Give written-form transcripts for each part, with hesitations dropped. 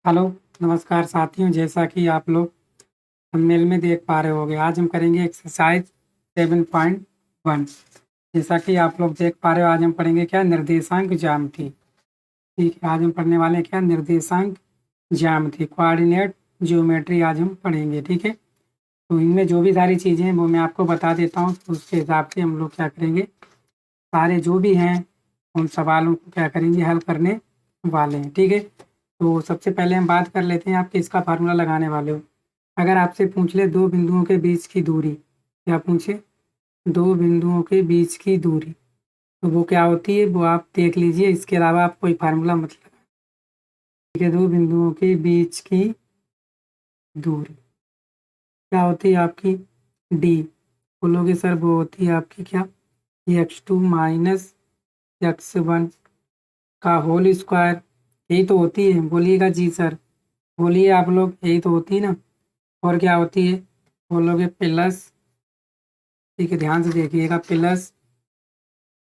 Hello, नमस्कार साथियों। जैसा कि आप लोग थंबनेल में देख पा रहे होंगे, आज हम करेंगे एक्सरसाइज 7.1। जैसा कि आप लोग देख पा रहे हो, आज हम पढ़ेंगे क्या, निर्देशांक ज्यामिति। ठीक है, आज हम पढ़ने वाले हैं क्या, निर्देशांक ज्यामिति, कोऑर्डिनेट ज्योमेट्री आज हम पढ़ेंगे। ठीक है, तो इनमें जो भी सारी चीज़ें हैं वो मैं आपको बता देता हूँ, तो उसके हिसाब से हम लोग क्या करेंगे, सारे जो भी हैं उन सवालों को क्या करेंगे, हल करने वाले हैं। ठीक है, तो सबसे पहले हम बात कर लेते हैं, आप किसका फार्मूला लगाने वाले हो। अगर आपसे पूछ ले दो बिंदुओं के बीच की दूरी, क्या पूछे, दो बिंदुओं के बीच की दूरी, तो वो क्या होती है वो आप देख लीजिए। इसके अलावा आप कोई फार्मूला मत लगाए। ठीक है, दो बिंदुओं के बीच की दूरी क्या होती है आपकी, डी। बोलोगे सर वो होती है आपकी क्या, x2 माइनस x1 का होल स्क्वायर। यही तो होती है, बोलिएगा जी सर, बोलिए आप लोग, यही तो होती है ना। और क्या होती है, बोलोगे प्लस, ठीक है ध्यान से देखिएगा, प्लस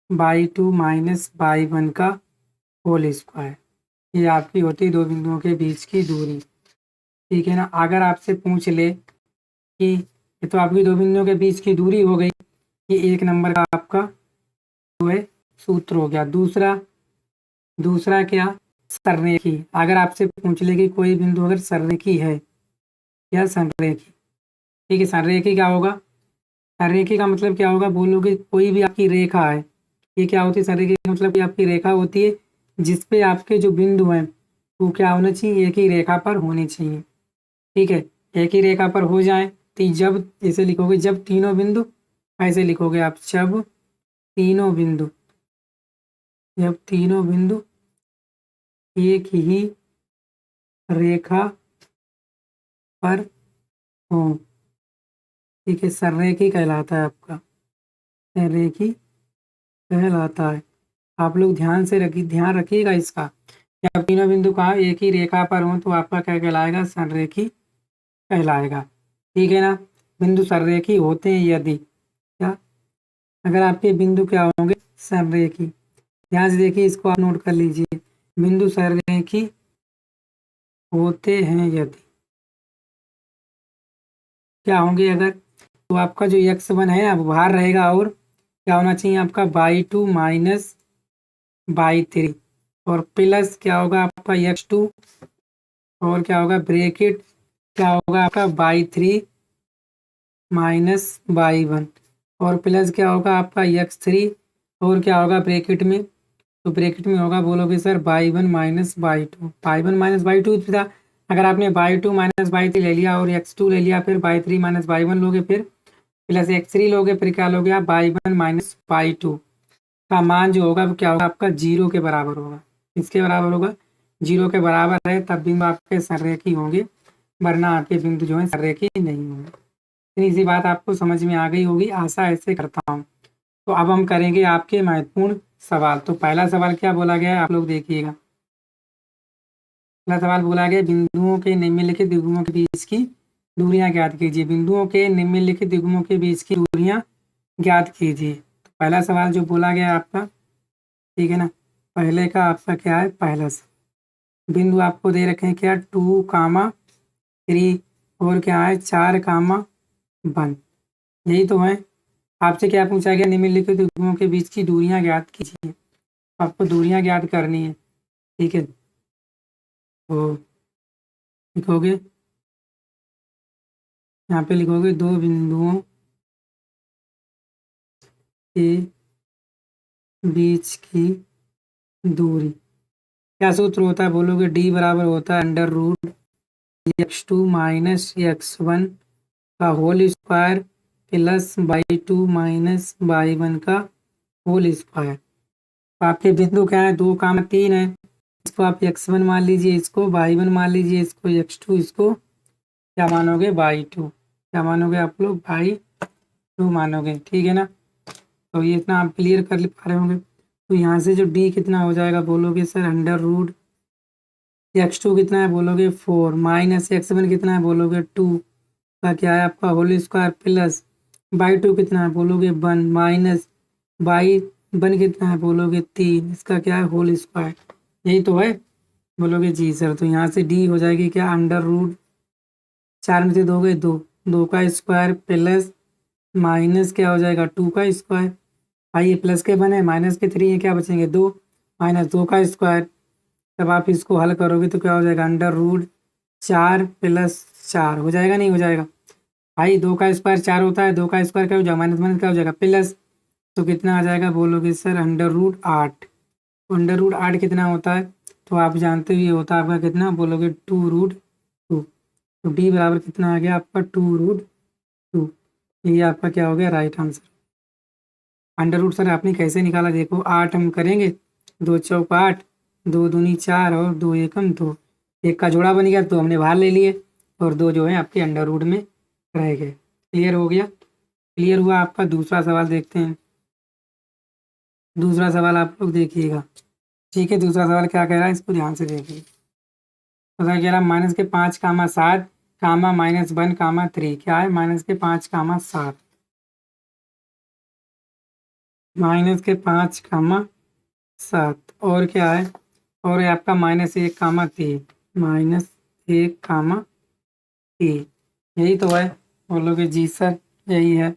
y2 माइनस y1 का होल स्क्वायर। ये आपकी होती है दो बिंदुओं के बीच की दूरी। ठीक है ना। अगर आपसे पूछ ले कि ये तो आपकी दो बिंदुओं के बीच की दूरी हो गई, ये एक नंबर का आपका जो है सूत्र हो गया। दूसरा दूसरा क्या, सररेखी। अगर आपसे पूछ ले कि कोई बिंदु अगर सररेखी है या संरेखी, ठीक है, संरेखी क्या होगा, संरेखी का मतलब क्या होगा, बोलोगे कोई भी आपकी रेखा है, ये क्या होती है, संरेखी का मतलब कि आपकी रेखा होती है जिसपे आपके जो बिंदु हैं वो क्या होना चाहिए, एक ही रेखा पर होने चाहिए। ठीक है, एक ही रेखा पर हो जाए तो जब इसे लिखोगे, जब तीनों बिंदु, ऐसे लिखोगे आप, जब तीनों बिंदु एक ही रेखा पर हो, ठीक है, सररेखी कहलाता है आपका, सररेखी कहलाता है। आप लोग ध्यान रखिएगा इसका, जब तीनों बिंदु कहाँ एक ही रेखा पर हों तो आपका क्या कहलाएगा, संरेखी कहलाएगा। ठीक है ना। बिंदु संरेखी होते हैं यदि, क्या, अगर आपके बिंदु क्या होंगे, संरेखी। ध्यान से देखिए, इसको आप नोट कर लीजिए, बिंदु संरेखी होते हैं यदि क्या होंगे, अगर तो आपका जो x1 है अब बाहर रहेगा, और क्या होना चाहिए आपका y2 माइनस y3, और प्लस क्या होगा आपका x2, और क्या होगा ब्रेकेट, क्या होगा आपका y3 माइनस y1, और प्लस क्या होगा आपका x3, और क्या होगा ब्रेकेट में, तो ब्रेकेट में होगा, बोलोगे sir y1 minus y2, y1 minus y2 था। अगर आपने y2 माइनस y3 ले लिया और x2 ले लिया, फिर y3 माइनस y1 लोगे, फिर प्लस x3 लोगे, फिर क्या लोगे आप, y1 माइनस y2 का मान जो होगा वो क्या होगा आपका, जीरो के बराबर होगा। इसके बराबर होगा, जीरो के बराबर है तब बिंदु आपके संरेखी होंगे, वरना आपके बिंदु जो है संरेखी नहीं होंगे। इतनी सी बात आपको समझ में आ गई होगी, आशा ऐसे करता हूँ। तो अब हम करेंगे आपके महत्वपूर्ण सवाल। तो पहला सवाल क्या बोला गया है, आप लोग देखिएगा। पहला सवाल बोला गया, बिंदुओं के निम्नलिखित द्विघुमों के बीच की दूरियां ज्ञात कीजिए। बिंदुओं के निम्नलिखित द्विघुमों के बीच की दूरियां ज्ञात कीजिए। तो पहला सवाल जो बोला गया आपका, ठीक है ना, पहले का आपका क्या है, पहला बिंदु आपको दे रखे हैं क्या, 2, 3, और क्या है 4, 1। यही तो है। आपसे क्या पूछा गया, निम्नलिखित द्विघुमों के बीच की दूरियां ज्ञात कीजिए। आपको दूरियां ज्ञात करनी है। ठीक है, तो लिखोगे, यहाँ पे लिखोगे दो बिंदुओं के बीच की दूरी, क्या सूत्र होता है, बोलोगे डी बराबर होता है under root x2 minus x1 का whole square plus y2 minus y1 का होल स्क्वायर। तो आपके बिंदु क्या है, 2, 3 है, इसको आप x1 मान लीजिए, इसको y1 मान लीजिए, इसको x2, इसको क्या मानोगे, y2, क्या मानोगे आप लोग, y2 मानोगे। ठीक है ना। तो ये इतना आप क्लियर कर पा रहे होंगे। तो यहाँ से जो डी कितना हो जाएगा, बोलोगे सर अंडर रूट x2 कितना है, बोलोगे 4, माइनस x1 कितना है, बोलोगे 2 का क्या है आपका होल स्क्वायर, प्लस y2 कितना है, बोलोगे 1, माइनस y1 कितना है, बोलोगे 3, इसका क्या है होल स्क्वायर। यही तो है, बोलोगे जी सर। तो यहाँ से डी हो जाएगी क्या, अंडर रूट 4 में से 2 गए 2, 2 का स्क्वायर प्लस माइनस क्या हो जाएगा 2 का स्क्वायर। भाई ये प्लस के बने, माइनस के 3 है, क्या बचेंगे 2, माइनस 2 का स्क्वायर। जब आप इसको हल करोगे तो क्या हो जाएगा, अंडर रूट 4 प्लस 4 हो जाएगा, नहीं हो जाएगा। भाई 2 का स्क्वायर 4 होता है, 2 का स्क्वायर क्या हो जाएगा, माइनस माइनस क्या हो जाएगा प्लस। तो कितना आ जाएगा, बोलोगे sir under root 8। Under root 8 कितना होता है, तो आप जानते हो ये होता है आपका कितना, बोलोगे 2√2। तो डी बराबर कितना आ गया आपका 2√2। ये आपका क्या हो गया, right answer. Under root sir आपने कैसे निकाला, देखो 8 हम करेंगे, 2 चौक 8, 2 दूनी 4 और 2 एकम 2, एक का जोड़ा बन गया तो हमने बाहर ले लिए, और 2 जो है आपके अंडर रूट में रह गए। क्लियर हो गया। क्लियर हुआ आपका। दूसरा सवाल देखते हैं। दूसरा सवाल आप लोग देखिएगा, ठीक है। दूसरा सवाल क्या कह रहा है, इसको ध्यान से देखिए। दूसरा कह रहा है माइनस के 5, 7, -1, 3 क्या है, -5, 7 -5, 7 और क्या है, और ये आपका -1, 3 -1, 3 यही तो है। बोलोगे जी सर यही है।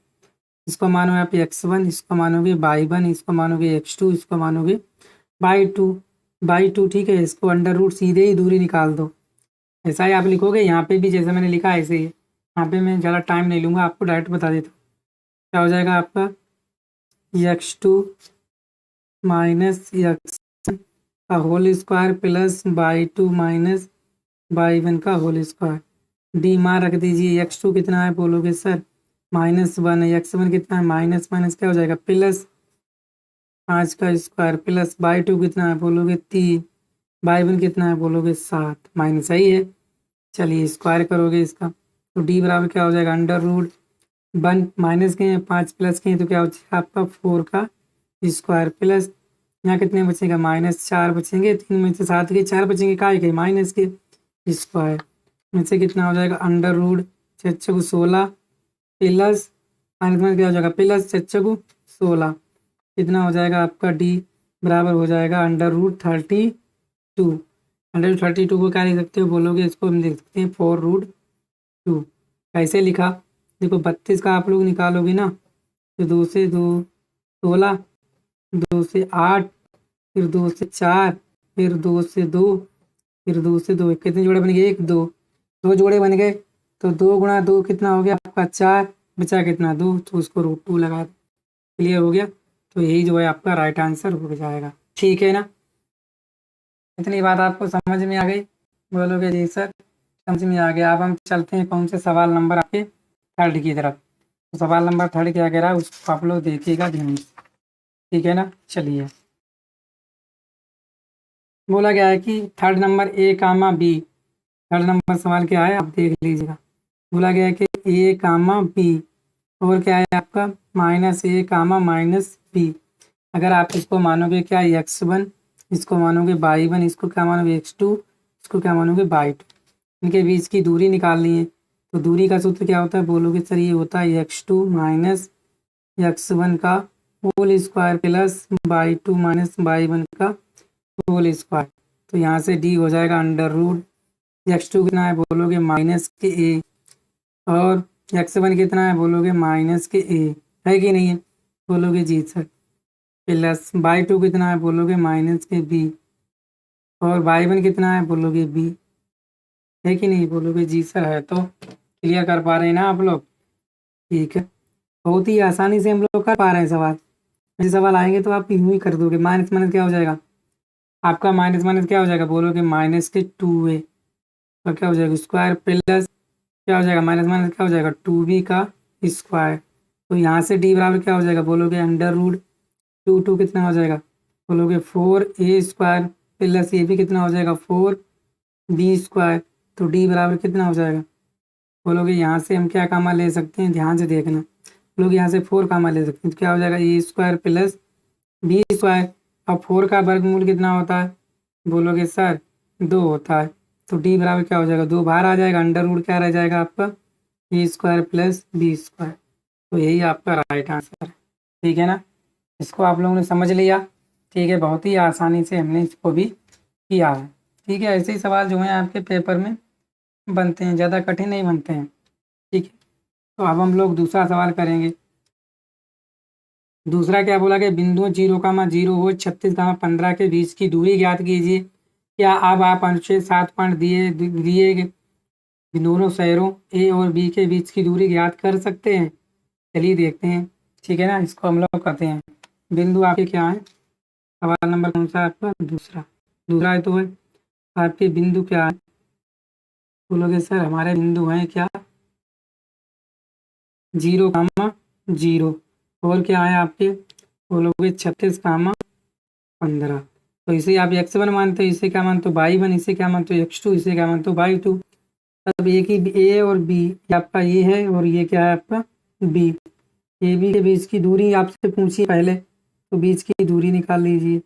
इसको मानो आप x1, इसको मानोगे y1, इसको मानोगे x2, इसको मानोगे y2, ठीक है। इसको अंडर रूट सीधे ही दूरी निकाल दो, ऐसा ही आप लिखोगे। यहाँ पे भी जैसे मैंने लिखा ऐसे ही है। यहाँ पे मैं ज़्यादा टाइम नहीं लूँगा, आपको डायरेक्ट बता देता हूँ। क्या हो जाएगा आपका, x2 माइनस x का whole square plus y2 minus y1 का होल स्क्वायर। डी मार रख दीजिए। x2 कितना है, बोलोगे सर -1 है। x1 कितना है, माइनस माइनस क्या हो जाएगा प्लस 5 का स्क्वायर प्लस y2 कितना है, बोलोगे 3, y1 कितना है, बोलोगे 7, माइनस सही है। चलिए स्क्वायर करोगे इसका, तो डी बराबर क्या हो जाएगा, अंडर रूट 1 माइनस के 5 प्लस के तो क्या हो जाएगा आपका 4 का स्क्वायर प्लस, यहाँ कितने बचेगा -4 बचेंगे, 3 में से 7 के 4 बचेंगे, काय के माइनस के स्क्वायर में से कितना हो जाएगा अंडर रूट 6×16 प्लस माइनस में क्या हो जाएगा प्लस 6×16 कितना हो जाएगा आपका डी बराबर हो जाएगा अंडर रूट 32। अंडर रूट 32 को क्या लिख सकते हो, बोलोगे इसको हम लिख सकते हैं 4√2। कैसे लिखा, देखो 32 का आप लोग निकालोगे ना, तो 2 से 2 16, 2 से 8, फिर 2 से 4, फिर 2 से 2, फिर 2 से 2, कितने जोड़े बन गए, 1 2, 2 जोड़े बन गए। तो 2 गुणा 2 कितना हो गया आपका 4, बचा कितना 2, तो उसको √2 लगा दो। क्लियर हो गया। तो यही जो है आपका राइट आंसर हो जाएगा। ठीक है ना, इतनी बात आपको समझ में आ गई, बोलोगे जी सर समझ में आ गया। अब हम चलते हैं कौन से सवाल नंबर आपके थर्ड की तरफ। तो सवाल नंबर थर्ड क्या कह रहा है उसको आप लोग देखिएगा ध्यान से, ठीक है ना। चलिए बोला गया है कि third number A, B। Third number सवाल क्या है आप देख लीजिएगा। बोला गया है कि A, B और क्या है आपका -A, -B। अगर आप इसको मानोगे क्या x1, इसको मानोगे y1, इसको क्या मानोगे x2, इसको क्या मानोगे y2, इनके बीच की दूरी निकालनी है। तो दूरी का सूत्र क्या होता है, बोलोगे सर ये होता है x2 माइनस x1 का whole square plus y2 minus y1 का होल स्क्वायर। तो यहाँ से डी हो जाएगा अंडर रूट x2 कितना है, बोलोगे -a, और x1 कितना है, बोलोगे -a, है कि नहीं है, बोलोगे जी सर, प्लस y2 कितना है, बोलोगे -b, और y1 कितना है, बोलोगे b, है कि नहीं, बोलोगे जी सर है। तो क्लियर कर पा रहे हैं ना आप लोग, ठीक है। बहुत ही आसानी से हम लोग कर पा रहे हैं सवाल। ऐसे सवाल आएंगे तो आप यूँ ही कर दोगे। माइनस माइनस क्या हो जाएगा आपका, माइनस माइनस क्या हो जाएगा, बोलोगे -2a, और क्या हो जाएगा स्क्वायर प्लस क्या हो जाएगा माइनस माइनस क्या हो जाएगा 2b का स्क्वायर। तो यहाँ से डी बराबर क्या हो जाएगा, बोलोगे अंडर रूट 2 कितना हो जाएगा, बोलोगे 4a स्क्वायर प्लस ये भी कितना हो जाएगा 4b स्क्वायर। तो डी बराबर कितना हो जाएगा, बोलोगे यहाँ से हम क्या कामा ले सकते हैं, ध्यान से देखना। लोग यहाँ से 4 कामा ले सकते हैं, तो क्या हो जाएगा ए स्क्वायर प्लस बी स्क्वायर। अब 4 का वर्गमूल कितना होता है, बोलोगे सर 2 होता है। तो डी बराबर क्या हो जाएगा, 2 बाहर आ जाएगा, अंडर रूट क्या रह जाएगा आपका ए स्क्वायर प्लस बी स्क्वायर। तो यही आपका राइट आंसर है, ठीक है ना। इसको आप लोगों ने समझ लिया, ठीक है। बहुत ही आसानी से हमने इसको भी किया है। ठीक है, ऐसे ही सवाल जो हैं आपके पेपर में बनते हैं, ज़्यादा कठिन नहीं बनते हैं। ठीक है, तो अब हम लोग दूसरा सवाल करेंगे। दूसरा क्या बोला कि बिंदुओं 0,0 और 36,15 के बीच की दूरी ज्ञात कीजिए। क्या अब आप अनुच्छेद 7 पॉइंट दिए दिए गए दोनों शहरों ए और बी के बीच की दूरी ज्ञात कर सकते हैं? चलिए देखते हैं। ठीक है ना, इसको हम लोग करते हैं। बिंदु आपके क्या है? सवाल नंबर कौन सा है आपका? दूसरा। दूसरा है तो है आपके बिंदु क्या है? बोलोगे सर हमारे बिंदु हैं क्या? 0,0 और क्या है आपके? बोलोगे 36,15। तो इसे आप x1 मानते हो, इसे क्या मानते हो? y1, इसे क्या मानते हो? x2, इसे क्या मानते हो? y2। अब एक ही ए और बी, आपका ये है और ये क्या है आपका? बी। ए बी के बीच की दूरी आपसे पूछी पहले, तो बीच की दूरी निकाल लीजिए।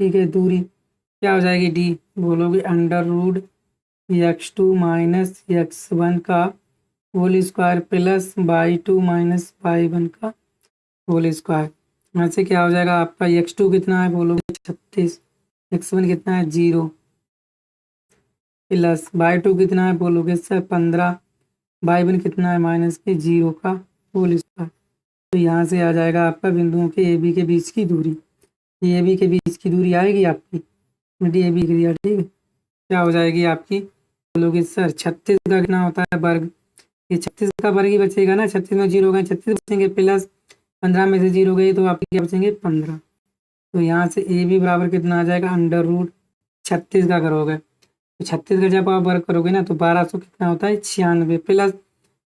ठीक है, दूरी क्या हो जाएगी? डी। बोलोगे √x2 माइनस x1 का whole square plus y2 minus y1 का होल स्क्वायर। यहाँ से क्या हो जाएगा आपका? x2 कितना है? बोलोगे 36। x1 कितना है? 0 प्लस y2 कितना है? बोलोगे सर 15। y1 कितना है? माइनस के 0 का होल स्क्वायर। तो यहाँ से आ जाएगा आपका बिंदुओं के ए बी के बीच की दूरी। ए बी के बीच की दूरी आएगी आपकी डी ए बी की दिया। ठीक है, क्या हो जाएगी आपकी? बोलोगे सर 36 का कितना होता है वर्ग? ये 36 का वर्ग ही बचेगा ना, 36 में 0 गए 36 बचेंगे, प्लस 15 में से 0 गए तो आपके क्या बचेंगे? 15। तो यहाँ से ए बी बराबर कितना आ जाएगा? √36 का करोगे तो 36 का जब आप वर्ग करोगे ना तो 1200 कितना होता है? 96 प्लस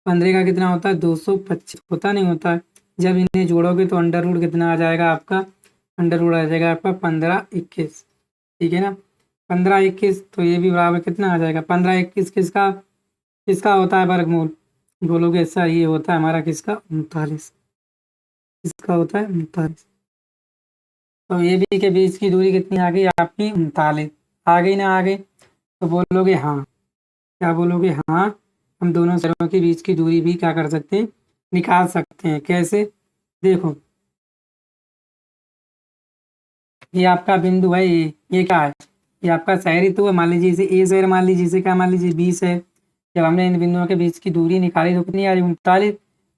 15 का कितना होता है? 225 होता नहीं होता है। जब इन्हें जोड़ोगे तो अंडर रूट कितना आ जाएगा आपका? अंडर रूट आ जाएगा आपका 1521। ठीक है ना, 1521। तो ये भी बराबर कितना आ जाएगा? 1521 किसका किसका होता है वर्गमूल? बोलोगे सर ये होता है हमारा किसका? 39। किसका होता है? 39। तो ए बी के बीच की दूरी कितनी आ गई आपकी? 39। आ गई ना? आ गई तो बोलोगे हाँ। क्या बोलोगे? हाँ, हम दोनों शहरों के बीच की दूरी भी क्या कर सकते हैं? निकाल सकते हैं। कैसे? देखो, ये आपका बिंदु है, ये क्या है? ये आपका शहर तो है। मान लीजिए इसे ए शहर मान लीजिए, इसे क्या मान लीजिए? बी शहर। जब हमने इन बिंदुओं के बीच की दूरी निकाली तो कितनी आ रही? 39।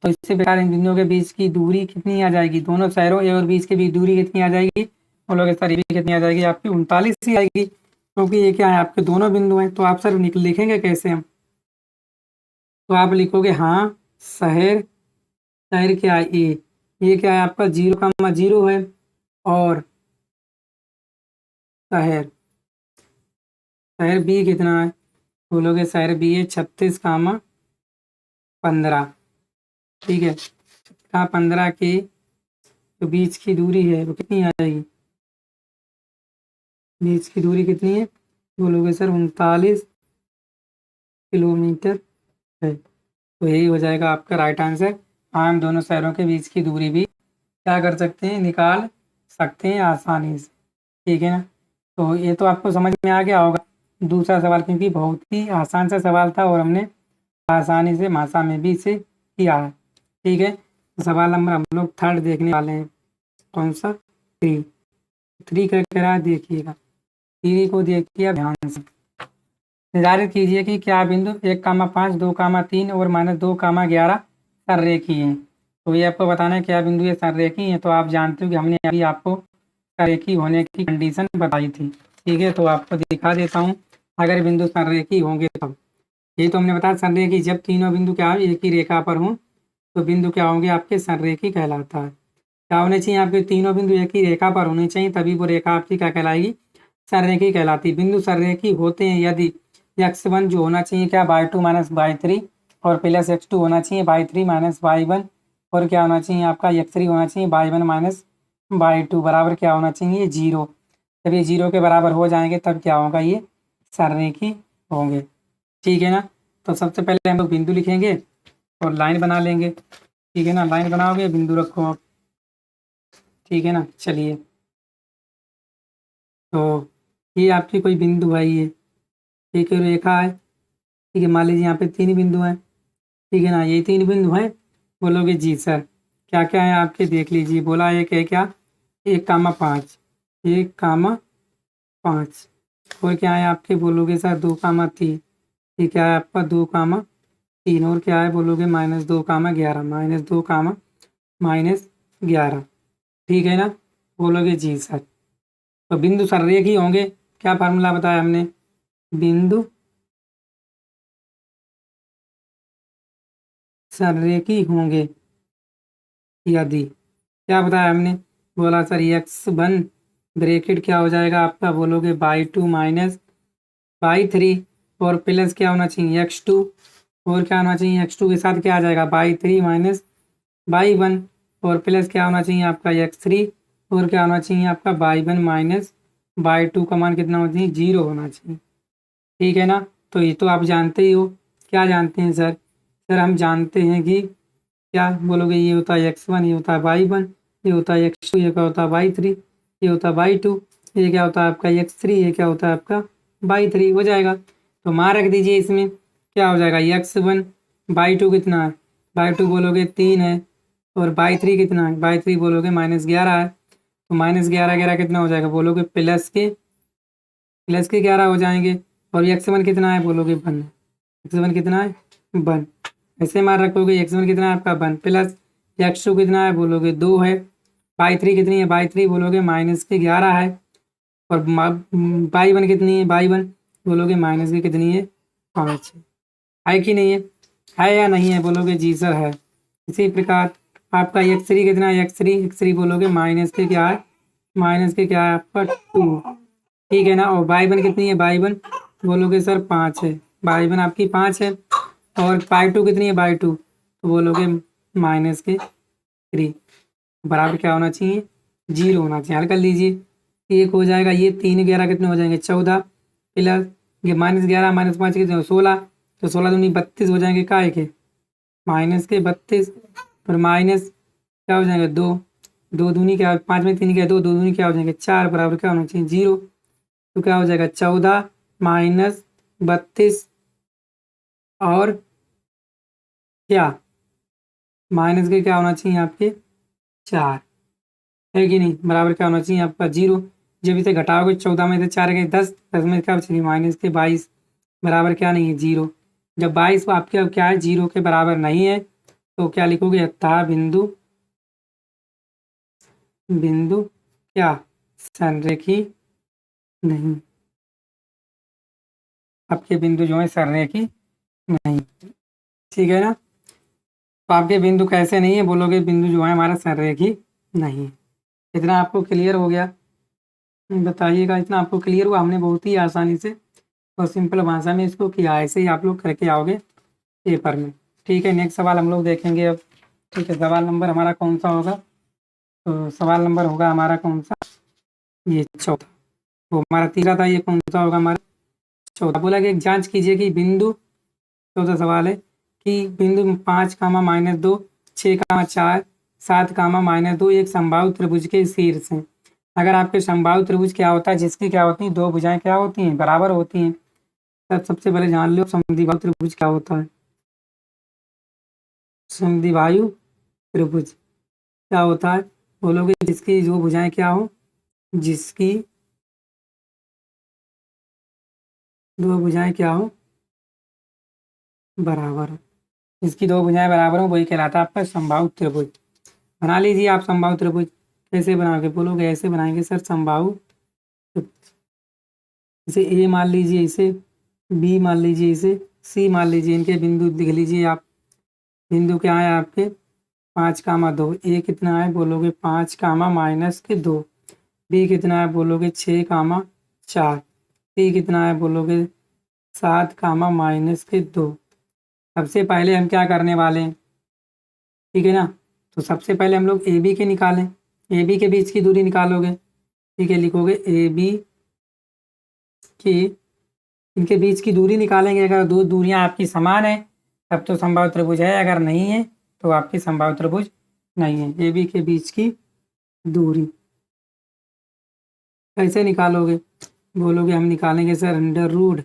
तो इससे प्रकार इन बिंदुओं के बीच की दूरी कितनी आ जाएगी? दोनों शहरों ए और बीच के बीच दूरी कितनी आ जाएगी? बोलोगे सर ये भी कितनी आ जाएगी आपकी? 39 ही आएगी, क्योंकि ये क्या है? आपके दोनों बिंदु हैं। तो आप सर लिखेंगे कैसे हम? तो आप लिखोगे हाँ, शहर शहर क्या है? ये क्या है आपका? 0,0 है। और शहर शहर बी कितना है? बोलोगे शहर बी है 36,15। ठीक है, 15 के जो बीच की दूरी है वो कितनी आएगी? बीच की दूरी कितनी है? बोलोगे सर 39 किलोमीटर है। तो यही हो जाएगा आपका राइट आंसर। हम दोनों शहरों के बीच की दूरी भी क्या कर सकते हैं? निकाल सकते हैं आसानी से। ठीक है ना, तो ये तो आपको समझ में आ गया होगा दूसरा सवाल, क्योंकि बहुत ही आसान सा सवाल था और हमने आसानी से भाषा में भी इसे किया है। ठीक है, तो सवाल नंबर हम लोग थर्ड देखने वाले हैं। कौन सा? 3। 3 का कह रहा है, देखिएगा 3 को देखिए आप ध्यान से। निर्धारित कीजिए कि क्या बिंदु 1,5, 2,3 और -2,11 संरेखीय हैं। तो ये आपको बताना है क्या बिंदु ये संरेखीय हैं। तो आप जानते हो कि हमने अभी आपको संरेखीय होने की कंडीशन बताई थी। ठीक है, तो आपको दिखा देता हूँ अगर बिंदु संरेखीय होंगे तब। ये तो हमने बताया संरेखीय, जब तीनों बिंदु क्या हो? एक ही रेखा पर हों तो बिंदु क्या होंगे आपके? संरेखीय कहलाता है। क्या होने चाहिए आपके? तीनों बिंदु एक ही रेखा पर होने चाहिए, तभी वो रेखा आपकी क्या कहलाएगी? संरेखीय कहलाती है। बिंदु संरेखीय होते हैं यदि x1 जो होना चाहिए क्या? y2 माइनस y3 और प्लस x2 होना चाहिए y3 माइनस y1 और क्या होना चाहिए आपका? x3 होना चाहिए y1 माइनस y2 बराबर क्या होना चाहिए? 0। जब ये 0 के बराबर हो जाएंगे तब क्या होगा? ये संरेखीय होंगे। ठीक है ना, तो सबसे पहले हम लोग बिंदु लिखेंगे और लाइन बना लेंगे। ठीक है ना, लाइन बनाओगे, बिंदु रखो आप। ठीक है ना, चलिए, तो ये आपकी कोई बिंदु है, ये एक रेखा है। ठीक है, मान लीजिए यहाँ पे 3 बिंदु हैं। ठीक है ना, ये 3 बिंदु हैं। बोलोगे जी सर क्या क्या है आपके? देख लीजिए, बोला एक है क्या? 1,5, 1,5 और क्या है आपके बोलोगे सर 2, 3, ये क्या है आपका 2, 3 और क्या है बोलोगे -2, 11 -2, -11। ठीक है ना, बोलोगे जी सर। तो बिंदु सररेखी होंगे, क्या फार्मूला बताया हमने, बिंदु सररेखी होंगे यदि, क्या बताया हमने, बोला सर x1 ब्रैकेट क्या हो जाएगा आपका, बोलोगे बाई 2 माइनस बाई 3 और प्लस क्या होना चाहिए x2 और क्या होना चाहिए x2 के साथ क्या आ जाएगा बाई 3 माइनस बाई 1 और प्लस क्या होना चाहिए आपका x3 और क्या होना चाहिए आपका बाई 1 माइनस बाई 2 का मान कितना होना चाहिए 0 होना चाहिए। ठीक है ना, तो ये तो आप जानते ही हो, क्या जानते हैं सर, सर हम जानते हैं कि क्या बोलोगे, ये होता है x1, ये होता है बाई 1, ये होता है x2, ये क्या होता है बाई 3, ये होता है बाई 2, ये क्या होता है आपका x3, ये क्या होता है आपका बाई 3 हो जाएगा। तो मान रख दीजिए इसमें, क्या हो जाएगा x1 बाई 2 कितना है, बाई 2 बोलोगे 3 है और बाई 3 कितना है, बाई 3 बोलोगे -11 है। तो -11 कितना हो जाएगा, बोलोगे प्लस के 11 हो जाएंगे और x1 कितना है बोलोगे 1, x1 कितना है 1, ऐसे मार रखोगे x1 कितना है आपका 1 प्लस x2 कितना है बोलोगे 2 है, बाई 3 कितनी है बाई 3 बोलोगे -11 है और बाई 1 कितनी है बाई 1 बोलोगे माइनस की कितनी है 5 है कि नहीं है या नहीं है, बोलोगे जी सर है। इसी प्रकार आपका x3 कितना है, x3 बोलोगे माइनस के क्या है, माइनस के क्या है आपका 2। ठीक है ना, और बाई 1 कितनी है बाई 1 बोलोगे सर 5 है, बाई 1 आपकी 5 है और बाई 2 कितनी है बाई 2 तो बोलोगे -3 बराबर क्या होना चाहिए 0 होना चाहिए। हल कर लीजिए, एक हो जाएगा ये 3 11 कितने हो जाएंगे 14 प्लस ये -11 -5 कितने 16, तो 16 दूनी 32 हो जाएंगे काय के -32 और माइनस क्या हो जाएंगे 2, 2 दूनी क्या 5 में 3 क्या 2, 2 दूनी क्या हो जाएंगे 4 बराबर क्या होना चाहिए 0। तो क्या हो जाएगा 14 -32 और क्या माइनस के क्या होना चाहिए आपके 4 है कि नहीं, बराबर क्या होना चाहिए आपका 0। जब इसे घटाओगे 14 में से 4 गए 10, 10 में क्या बचेगी -22 बराबर क्या नहीं है 0। जब 22 आपके अब क्या है 0 के बराबर नहीं है तो क्या लिखोगे अतः बिंदु बिंदु क्या संरेखी नहीं, आपके बिंदु जो है संरेखी नहीं। ठीक है ना, तो आपके बिंदु कैसे नहीं है, बोलोगे बिंदु जो है हमारा संरेखी नहीं है। इतना आपको क्लियर हो गया, बताइएगा इतना आपको क्लियर हुआ, हमने बहुत ही आसानी से और सिंपल भाषा में इसको किया, ऐसे ही आप लोग करके आओगे पेपर में। ठीक है, नेक्स्ट सवाल हम लोग देखेंगे अब। ठीक है, सवाल नंबर हमारा कौन सा होगा, तो सवाल नंबर होगा हमारा कौन सा, ये चौथा। तो हमारा तीसरा था, ये कौन सा होगा हमारा चौथा। बोला कि एक जांच कीजिए कि बिंदु, चौथा सवाल है कि बिंदु 5, -2, 6, 4, 7, -2 एक समबाहु त्रिभुज के शीर्ष हैं। अगर आपके समबाहु त्रिभुज क्या होता है, जिसकी क्या होती है दो भुजाएं क्या होती हैं बराबर होती हैं। तब सबसे पहले जान लो समद्विबाहु त्रिभुज क्या होता है। समद्विबाहु त्रिभुज क्या होता है, बोलोगे जिसकी दो भुजाएं क्या हो, जिसकी दो भुजाएं क्या हो बराबर, जिसकी दो भुजाएं बराबर हो वही कहलाता है आपका समबाहु त्रिभुज। बना लीजिए आप समबाहु त्रिभुज, कैसे बनाओगे, बोलोगे ऐसे बनाएंगे सर समबाहु त्रिभुज। इसे ए मान लीजिए, इसे बी मान लीजिए, इसे सी मान लीजिए, इनके बिंदु लिख लीजिए आप। बिंदु क्या है आपके 5, 2, ए कितना है बोलोगे 5, -2, बी कितना है बोलोगे 6, 4, सी कितना है बोलोगे 7, -2। सबसे पहले हम क्या करने वाले हैं, ठीक है ना, तो सबसे पहले हम लोग ए बी के निकालें, ए बी के बीच की दूरी निकालोगे। ठीक है, लिखोगे ए बी की, इनके बीच की दूरी निकालेंगे, अगर दो दूरियां आपकी समान है तब तो समबाहु त्रिभुज है, अगर नहीं है तो आपकी समबाहु त्रिभुज नहीं है। ए बी के बीच की दूरी कैसे निकालोगे, बोलोगे हम निकालेंगे सर √,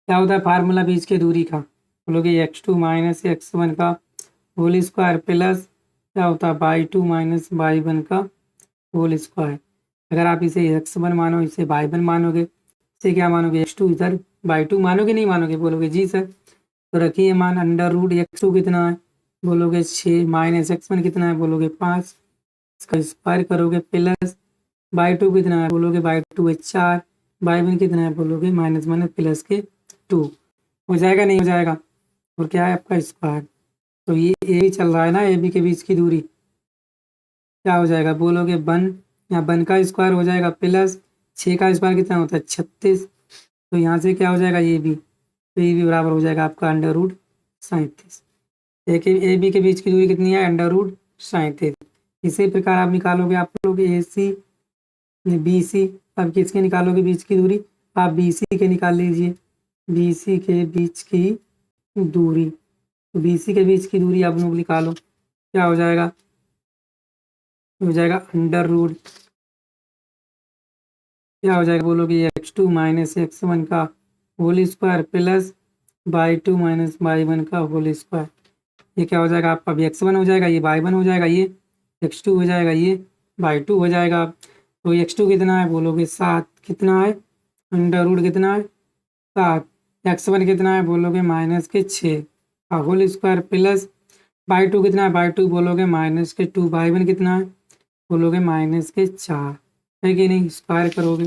क्या होता है फार्मूला बीच की दूरी का, बोलोगे x2 - x1 का होल स्क्वायर प्लस क्या होता है बाई 2 - बाई 1 का होल स्क्वायर। अगर आप इसे x1 मानो, इसे y1 मानोगे, इसे क्या मानोगे x2, इधर y2 मानोगे नहीं मानोगे, बोलोगे जी सर। तो रखिए मान अंडर रूट x2 कितना है, बोलोगे 6 माइनस x1 कितना है, बोलोगे 5, इसका स्क्वायर करोगे प्लस y2 कितना है, बोलोगे y2 है 4, y1 कितना है, बोलोगे माइनस माइनस प्लस के 2। हो जाएगा नहीं हो जाएगा, और क्या है आपका स्क्वायर। तो ये ए चल रहा है ना, ए बी के बीच की दूरी, क्या हो जाएगा, बोलोगे 1, यहाँ 1 का स्क्वायर हो जाएगा प्लस 6 का स्क्वायर कितना होता है 36। तो यहाँ से क्या हो जाएगा ये भी, तो ये भी बराबर हो जाएगा आपका अंडर रूट 37। ए बी के बीच की दूरी कितनी है, अंडर रूट 37। इसी प्रकार आप निकालोगे, आप लोग ए सी बी सी, अब किसके निकालोगे बीच की दूरी, आप बी सी के निकाल लीजिए, बी सी के बीच की दूरी। तो बी सी के बीच की दूरी आप लोग निकालो, क्या हो जाएगा, हो जाएगा अंडर रूट, क्या हो जाएगा, बोलोगे x2 माइनस x1 का whole square plus y2 minus y1 का होल स्क्वायर। ये क्या हो जाएगा आपका, अभी x1 हो जाएगा, ये y1 हो जाएगा, ये x2 हो जाएगा, ये y2 हो जाएगा। तो x2 कितना है, बोलोगे 7, कितना है अंडर रूट कितना है 7, x1 कितना है, बोलोगे माइनस के 6 का होल स्क्वायर प्लस y2 कितना है, y2 बोलोगे माइनस के 2, y1 कितना है, बोलोगे माइनस के 4, है कि नहीं, स्क्वायर करोगे।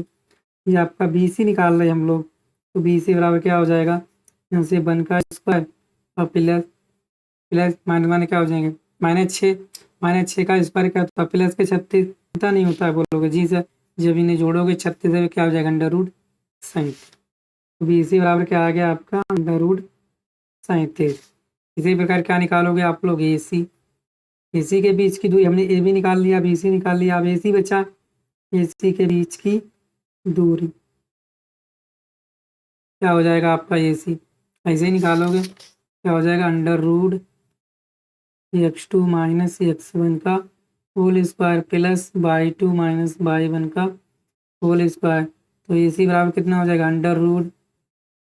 ये आपका बी सी निकाल रहे हैं हम लोग, तो बी सी बराबर क्या हो जाएगा, यहाँ से 1 का स्क्वायर और प्लस प्लस माइनस माइनस क्या हो जाएंगे, माइनस 6 का स्क्वायर क्या होता है प्लस के 36, पता नहीं होता है, बोलोगे जी सर। जब इन्हें जोड़ोगे 36 से क्या हो जाएगा अंडर रूट 37। तो बी सी बराबर क्या आ गया आपका अंडर रूट 37। इसी प्रकार क्या निकालोगे आप लोग, ए सी के बीच की दूरी, हमने ए बी निकाल लिया, बी सी निकाल लिया, अब ए सी बचा, ए सी के बीच की दूरी क्या हो जाएगा आपका ए सी, ऐसे ही निकालोगे, क्या हो जाएगा under root x2 minus x1 का whole square plus y2 minus y1 का होल स्क्वायर। तो ए सी बराबर कितना हो जाएगा अंडर रूट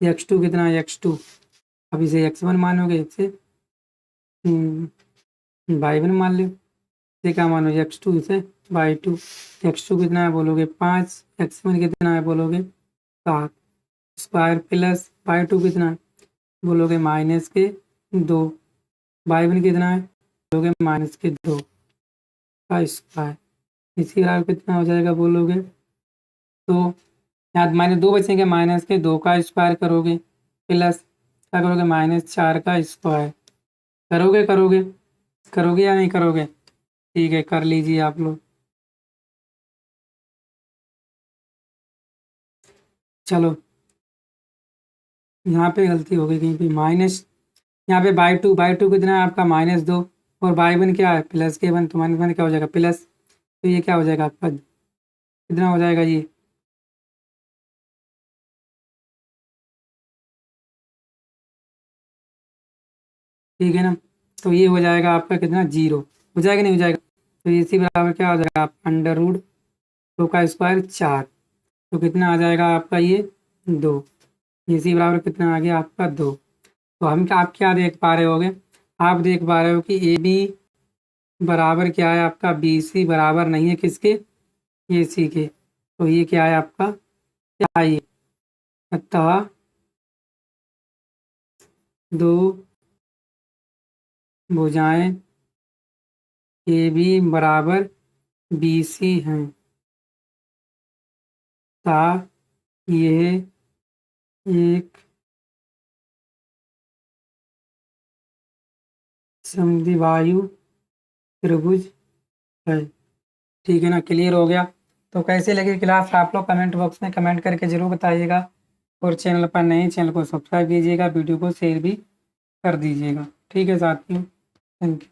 x2 कितना है x2, अब इसे x1 मानोगे, इसे y1 मान लो, इसे क्या मानो x2, इसे y2, x2 कितना है बोलोगे 5, x1 कितना है बोलोगे 7, स्क्वायर प्लस y2 कितना है बोलोगे माइनस के 2, y1 कितना है बोलोगे माइनस के 2 का स्क्वायर। इसी बराबर कितना हो जाएगा बोलोगे, तो यहाँ माइनस 2 बचेंगे, माइनस के 2 का स्क्वायर करोगे प्लस क्या करोगे माइनस 4 का स्क्वायर, करोगे या नहीं करोगे, ठीक है कर लीजिए आप लोग। चलो यहाँ पे गलती हो गई कहीं पे, माइनस यहाँ पे बाई टू कितना है आपका -2, और y1 क्या है प्लस के 1, तो माइनस माइनस क्या हो जाएगा प्लस, तो ये क्या हो जाएगा आपका कितना हो जाएगा ये, ठीक है ना। तो ये हो जाएगा आपका कितना 0, हो जाएगा नहीं हो जाएगा। तो इसी बराबर क्या हो जाएगा आप अंडर रूट 2 का स्क्वायर 4, तो कितना आ जाएगा आपका ये 2, इसी बराबर कितना आ गया आपका 2। तो हम क्या, आप क्या देख पा रहे होगे, आप देख पा रहे हो कि ए बी बराबर क्या है आपका बी सी बराबर नहीं है किसके, ए सी के। तो ये क्या है आपका, क्या है ये, अतः दो भुजाएं ए बी बराबर बी सी हैं, ता यह एक समद्विबाहु त्रिभुज है, ठीक है ना, क्लियर हो गया। तो कैसे लगी क्लास आप लोग कमेंट बॉक्स में कमेंट करके जरूर बताइएगा, और चैनल पर नए चैनल को सब्सक्राइब कीजिएगा, वीडियो को शेयर भी कर दीजिएगा, ठीक है साथियों, थैंक यू।